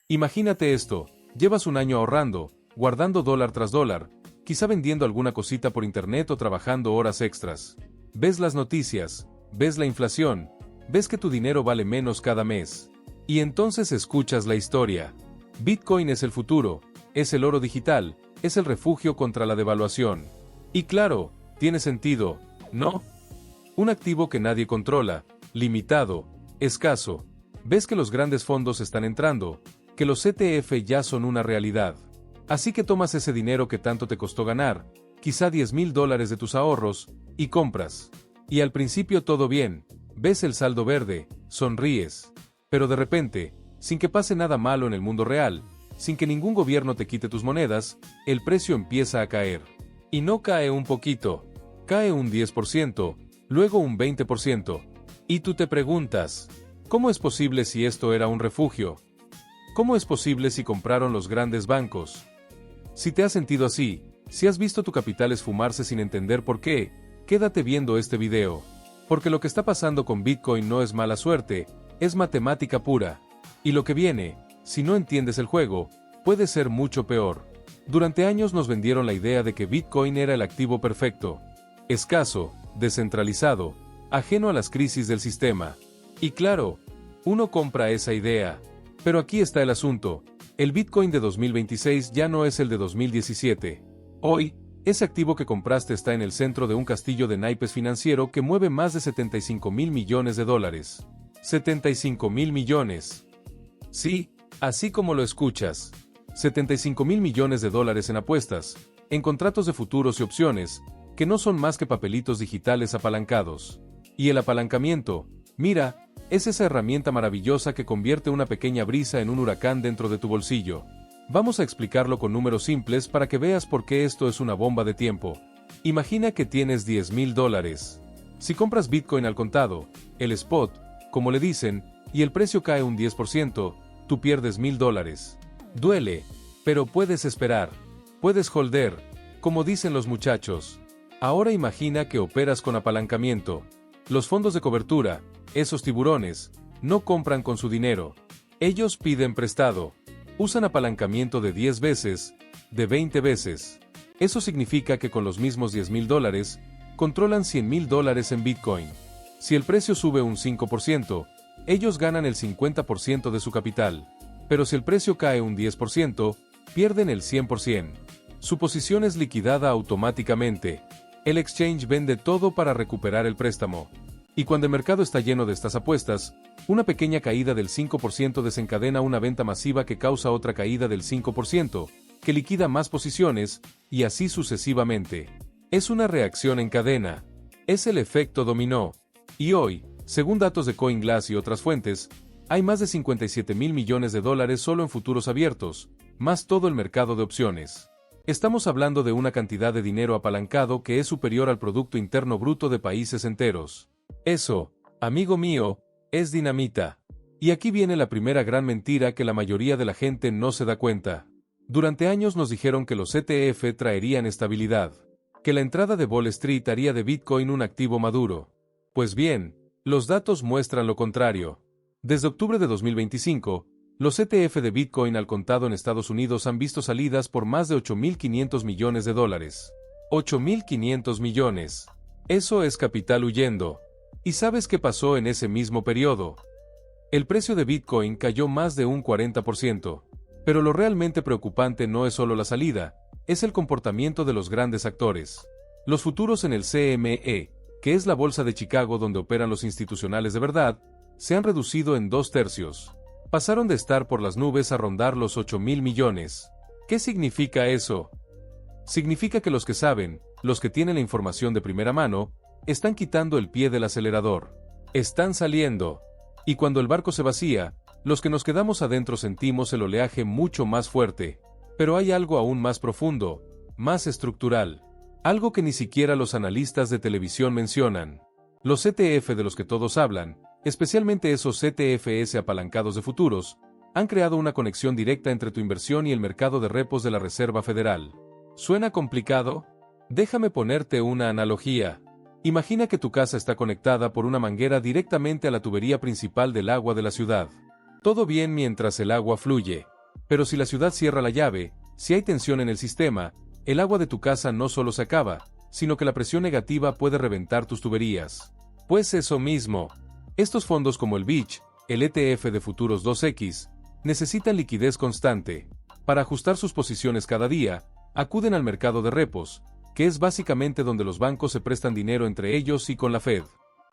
Imagínate esto, llevas un año ahorrando, guardando dólar tras dólar, quizá vendiendo alguna cosita por internet o trabajando horas extras. Ves las noticias, ves la inflación, ves que tu dinero vale menos cada mes. Y entonces escuchas la historia. Bitcoin es el futuro, es el oro digital, es el refugio contra la devaluación. Y claro, tiene sentido, ¿no? Un activo que nadie controla, limitado, escaso. Ves que los grandes fondos están entrando, que los ETF ya son una realidad. Así que tomas ese dinero que tanto te costó ganar, quizá $10,000 de tus ahorros, y compras. Y al principio todo bien, ves el saldo verde, sonríes. Pero de repente, sin que pase nada malo en el mundo real, sin que ningún gobierno te quite tus monedas, el precio empieza a caer. Y no cae un poquito, cae un 10%, luego un 20%. Y tú te preguntas, ¿cómo es posible si esto era un refugio? ¿Cómo es posible si compraron los grandes bancos? Si te has sentido así, si has visto tu capital esfumarse sin entender por qué, quédate viendo este video. Porque lo que está pasando con Bitcoin no es mala suerte, es matemática pura. Y lo que viene, si no entiendes el juego, puede ser mucho peor. Durante años nos vendieron la idea de que Bitcoin era el activo perfecto. Escaso, descentralizado, ajeno a las crisis del sistema. Y claro, uno compra esa idea. Pero aquí está el asunto, el Bitcoin de 2026 ya no es el de 2017. Hoy, ese activo que compraste está en el centro de un castillo de naipes financiero que mueve más de $75,000 millones. $75,000 millones. Sí, así como lo escuchas. $75,000 millones en apuestas, en contratos de futuros y opciones, que no son más que papelitos digitales apalancados. Y el apalancamiento, mira, es esa herramienta maravillosa que convierte una pequeña brisa en un huracán dentro de tu bolsillo. Vamos a explicarlo con números simples para que veas por qué esto es una bomba de tiempo. Imagina que tienes $10,000. Si compras Bitcoin al contado, el spot, como le dicen, y el precio cae un 10%, tú pierdes $1,000. Duele, pero puedes esperar. Puedes holder, como dicen los muchachos. Ahora imagina que operas con apalancamiento. Los fondos de cobertura, esos tiburones, no compran con su dinero. Ellos piden prestado. Usan apalancamiento de 10 veces, de 20 veces. Eso significa que con los mismos $10,000, controlan $100,000 en Bitcoin. Si el precio sube un 5%, ellos ganan el 50% de su capital. Pero si el precio cae un 10%, pierden el 100%. Su posición es liquidada automáticamente. El exchange vende todo para recuperar el préstamo. Y cuando el mercado está lleno de estas apuestas, una pequeña caída del 5% desencadena una venta masiva que causa otra caída del 5%, que liquida más posiciones, y así sucesivamente. Es una reacción en cadena. Es el efecto dominó. Y hoy, según datos de CoinGlass y otras fuentes, hay más de $57,000 millones solo en futuros abiertos, más todo el mercado de opciones. Estamos hablando de una cantidad de dinero apalancado que es superior al Producto Interno Bruto de países enteros. Eso, amigo mío, es dinamita. Y aquí viene la primera gran mentira que la mayoría de la gente no se da cuenta. Durante años nos dijeron que los ETF traerían estabilidad, que la entrada de Wall Street haría de Bitcoin un activo maduro. Pues bien, los datos muestran lo contrario. Desde octubre de 2025, los ETF de Bitcoin al contado en Estados Unidos han visto salidas por más de $8,500 millones. $8,500 millones. Eso es capital huyendo. ¿Y sabes qué pasó en ese mismo periodo? El precio de Bitcoin cayó más de un 40%. Pero lo realmente preocupante no es solo la salida, es el comportamiento de los grandes actores. Los futuros en el CME, que es la bolsa de Chicago donde operan los institucionales de verdad, se han reducido en 2/3. Pasaron de estar por las nubes a rondar los 8,000 millones. ¿Qué significa eso? Significa que los que saben, los que tienen la información de primera mano, están quitando el pie del acelerador. Están saliendo. Y cuando el barco se vacía, los que nos quedamos adentro sentimos el oleaje mucho más fuerte. Pero hay algo aún más profundo, más estructural. Algo que ni siquiera los analistas de televisión mencionan. Los ETF de los que todos hablan, especialmente esos ETFs apalancados de futuros, han creado una conexión directa entre tu inversión y el mercado de repos de la Reserva Federal. ¿Suena complicado? Déjame ponerte una analogía. Imagina que tu casa está conectada por una manguera directamente a la tubería principal del agua de la ciudad. Todo bien mientras el agua fluye. Pero si la ciudad cierra la llave, si hay tensión en el sistema, el agua de tu casa no solo se acaba, sino que la presión negativa puede reventar tus tuberías. Pues eso mismo. Estos fondos como el BICH, el ETF de futuros 2X, necesitan liquidez constante. Para ajustar sus posiciones cada día, acuden al mercado de repos, que es básicamente donde los bancos se prestan dinero entre ellos y con la Fed.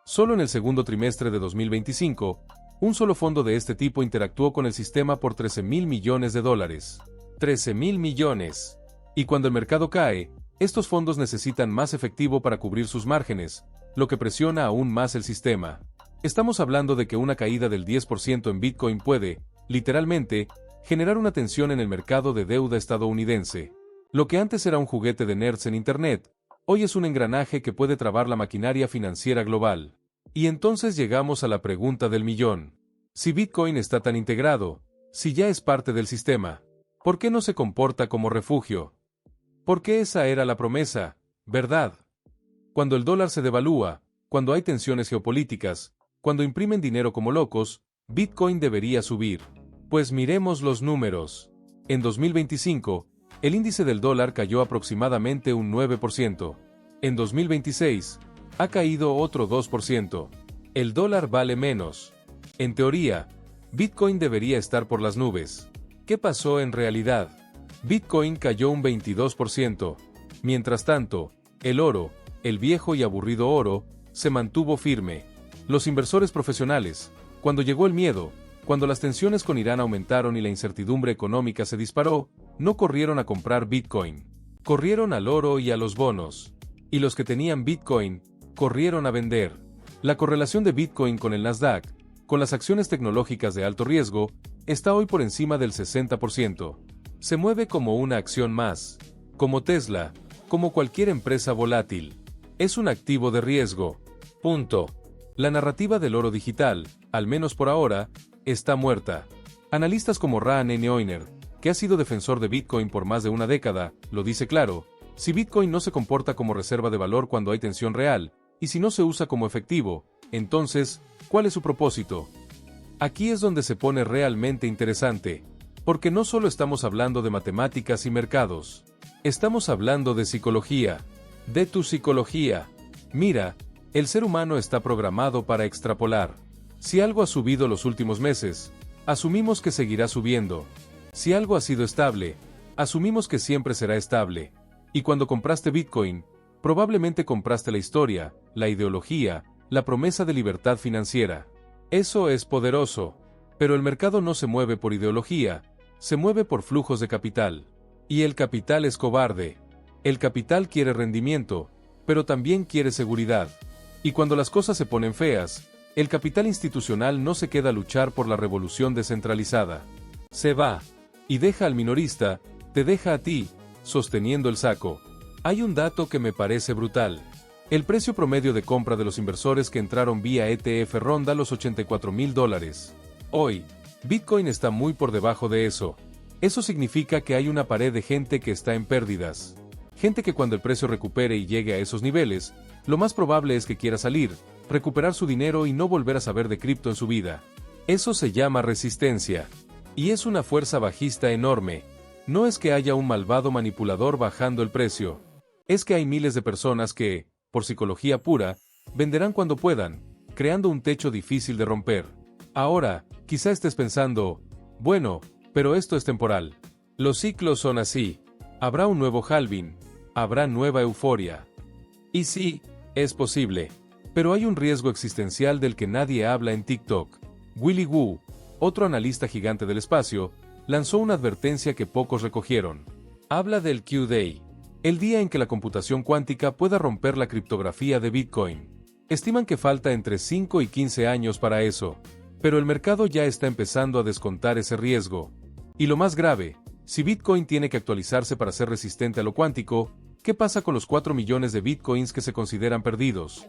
Solo en el segundo trimestre de 2025, un solo fondo de este tipo interactuó con el sistema por $13,000 millones. $13,000 millones. Y cuando el mercado cae, estos fondos necesitan más efectivo para cubrir sus márgenes, lo que presiona aún más el sistema. Estamos hablando de que una caída del 10% en Bitcoin puede, literalmente, generar una tensión en el mercado de deuda estadounidense. Lo que antes era un juguete de nerds en Internet, hoy es un engranaje que puede trabar la maquinaria financiera global. Y entonces llegamos a la pregunta del millón. Si Bitcoin está tan integrado, si ya es parte del sistema, ¿por qué no se comporta como refugio? Porque esa era la promesa, ¿verdad? Cuando el dólar se devalúa, cuando hay tensiones geopolíticas, cuando imprimen dinero como locos, Bitcoin debería subir. Pues miremos los números. En 2025, el índice del dólar cayó aproximadamente un 9%. En 2026, ha caído otro 2%. El dólar vale menos. En teoría, Bitcoin debería estar por las nubes. ¿Qué pasó en realidad? Bitcoin cayó un 22%. Mientras tanto, el oro, el viejo y aburrido oro, se mantuvo firme. Los inversores profesionales, cuando llegó el miedo, cuando las tensiones con Irán aumentaron y la incertidumbre económica se disparó, no corrieron a comprar Bitcoin. Corrieron al oro y a los bonos. Y los que tenían Bitcoin, corrieron a vender. La correlación de Bitcoin con el Nasdaq, con las acciones tecnológicas de alto riesgo, está hoy por encima del 60%. Se mueve como una acción más. Como Tesla, como cualquier empresa volátil. Es un activo de riesgo. Punto. La narrativa del oro digital, al menos por ahora, está muerta. Analistas como Ran Neuner, que ha sido defensor de Bitcoin por más de una década, lo dice claro: si Bitcoin no se comporta como reserva de valor cuando hay tensión real, y si no se usa como efectivo, entonces, ¿cuál es su propósito? Aquí es donde se pone realmente interesante, porque no solo estamos hablando de matemáticas y mercados, estamos hablando de psicología, de tu psicología. Mira, el ser humano está programado para extrapolar. Si algo ha subido los últimos meses, asumimos que seguirá subiendo. Si algo ha sido estable, asumimos que siempre será estable. Y cuando compraste Bitcoin, probablemente compraste la historia, la ideología, la promesa de libertad financiera. Eso es poderoso. Pero el mercado no se mueve por ideología, se mueve por flujos de capital. Y el capital es cobarde. El capital quiere rendimiento, pero también quiere seguridad. Y cuando las cosas se ponen feas, el capital institucional no se queda a luchar por la revolución descentralizada. Se va. Y deja al minorista, te deja a ti, sosteniendo el saco. Hay un dato que me parece brutal. El precio promedio de compra de los inversores que entraron vía ETF ronda los $84,000. Hoy, Bitcoin está muy por debajo de eso. Eso significa que hay una pared de gente que está en pérdidas. Gente que cuando el precio recupere y llegue a esos niveles, lo más probable es que quiera salir, recuperar su dinero y no volver a saber de cripto en su vida. Eso se llama resistencia. Y es una fuerza bajista enorme. No es que haya un malvado manipulador bajando el precio. Es que hay miles de personas que, por psicología pura, venderán cuando puedan, creando un techo difícil de romper. Ahora, quizá estés pensando, bueno, pero esto es temporal. Los ciclos son así. Habrá un nuevo halving, habrá nueva euforia. Y sí, es posible. Pero hay un riesgo existencial del que nadie habla en TikTok. Willy Woo, otro analista gigante del espacio, lanzó una advertencia que pocos recogieron. Habla del Q-Day, el día en que la computación cuántica pueda romper la criptografía de Bitcoin. Estiman que falta entre 5 y 15 años para eso, pero el mercado ya está empezando a descontar ese riesgo. Y lo más grave, si Bitcoin tiene que actualizarse para ser resistente a lo cuántico, ¿qué pasa con los 4 millones de Bitcoins que se consideran perdidos?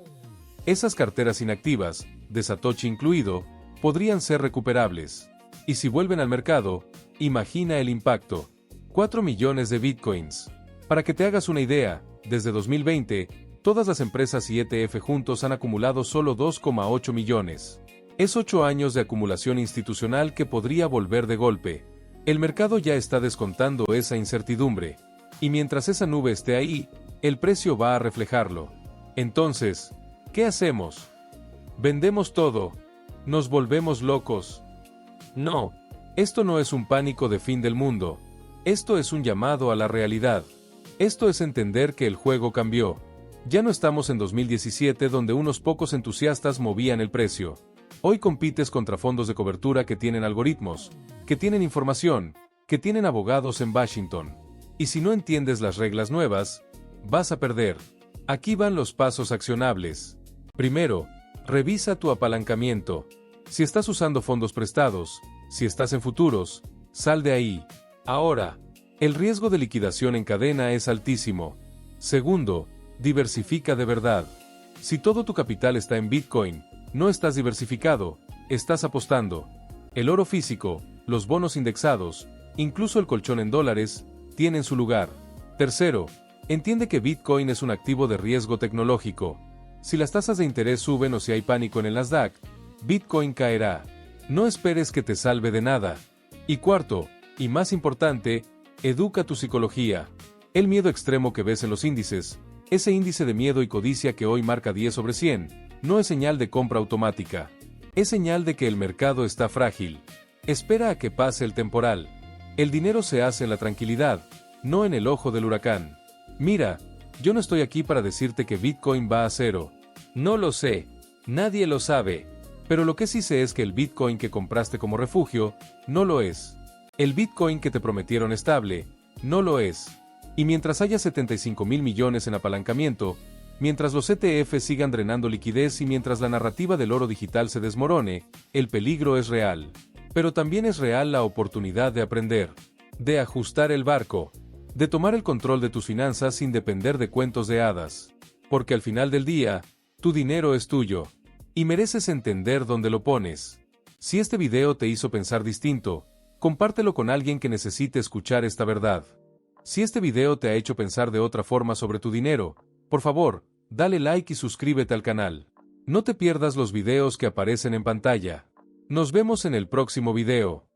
Esas carteras inactivas, de Satoshi incluido, podrían ser recuperables. Y si vuelven al mercado, imagina el impacto. 4 millones de Bitcoins. Para que te hagas una idea, desde 2020, todas las empresas y ETF juntos han acumulado solo 2,8 millones. Es 8 años de acumulación institucional que podría volver de golpe. El mercado ya está descontando esa incertidumbre, y mientras esa nube esté ahí, el precio va a reflejarlo. Entonces, ¿qué hacemos? ¿Vendemos todo? ¿Nos volvemos locos? No, esto no es un pánico de fin del mundo. Esto es un llamado a la realidad. Esto es entender que el juego cambió. Ya no estamos en 2017 donde unos pocos entusiastas movían el precio. Hoy compites contra fondos de cobertura que tienen algoritmos, que tienen información, que tienen abogados en Washington. Y si no entiendes las reglas nuevas, vas a perder. Aquí van los pasos accionables. Primero, revisa tu apalancamiento. Si estás usando fondos prestados, si estás en futuros, sal de ahí. Ahora, el riesgo de liquidación en cadena es altísimo. Segundo, diversifica de verdad. Si todo tu capital está en Bitcoin, no estás diversificado, estás apostando. El oro físico, los bonos indexados, incluso el colchón en dólares, tienen su lugar. Tercero, entiende que Bitcoin es un activo de riesgo tecnológico. Si las tasas de interés suben o si hay pánico en el Nasdaq, Bitcoin caerá. No esperes que te salve de nada. Y cuarto, y más importante, educa tu psicología. El miedo extremo que ves en los índices, ese índice de miedo y codicia que hoy marca 10 sobre 100, no es señal de compra automática. Es señal de que el mercado está frágil. Espera a que pase el temporal. El dinero se hace en la tranquilidad, no en el ojo del huracán. Mira, yo no estoy aquí para decirte que Bitcoin va a cero. No lo sé. Nadie lo sabe. Pero lo que sí sé es que el Bitcoin que compraste como refugio, no lo es. El Bitcoin que te prometieron estable, no lo es. Y mientras haya 75,000 millones en apalancamiento, mientras los ETF sigan drenando liquidez y mientras la narrativa del oro digital se desmorone, el peligro es real. Pero también es real la oportunidad de aprender, de ajustar el barco, de tomar el control de tus finanzas sin depender de cuentos de hadas. Porque al final del día, tu dinero es tuyo. Y mereces entender dónde lo pones. Si este video te hizo pensar distinto, compártelo con alguien que necesite escuchar esta verdad. Si este video te ha hecho pensar de otra forma sobre tu dinero, por favor, dale like y suscríbete al canal. No te pierdas los videos que aparecen en pantalla. Nos vemos en el próximo video.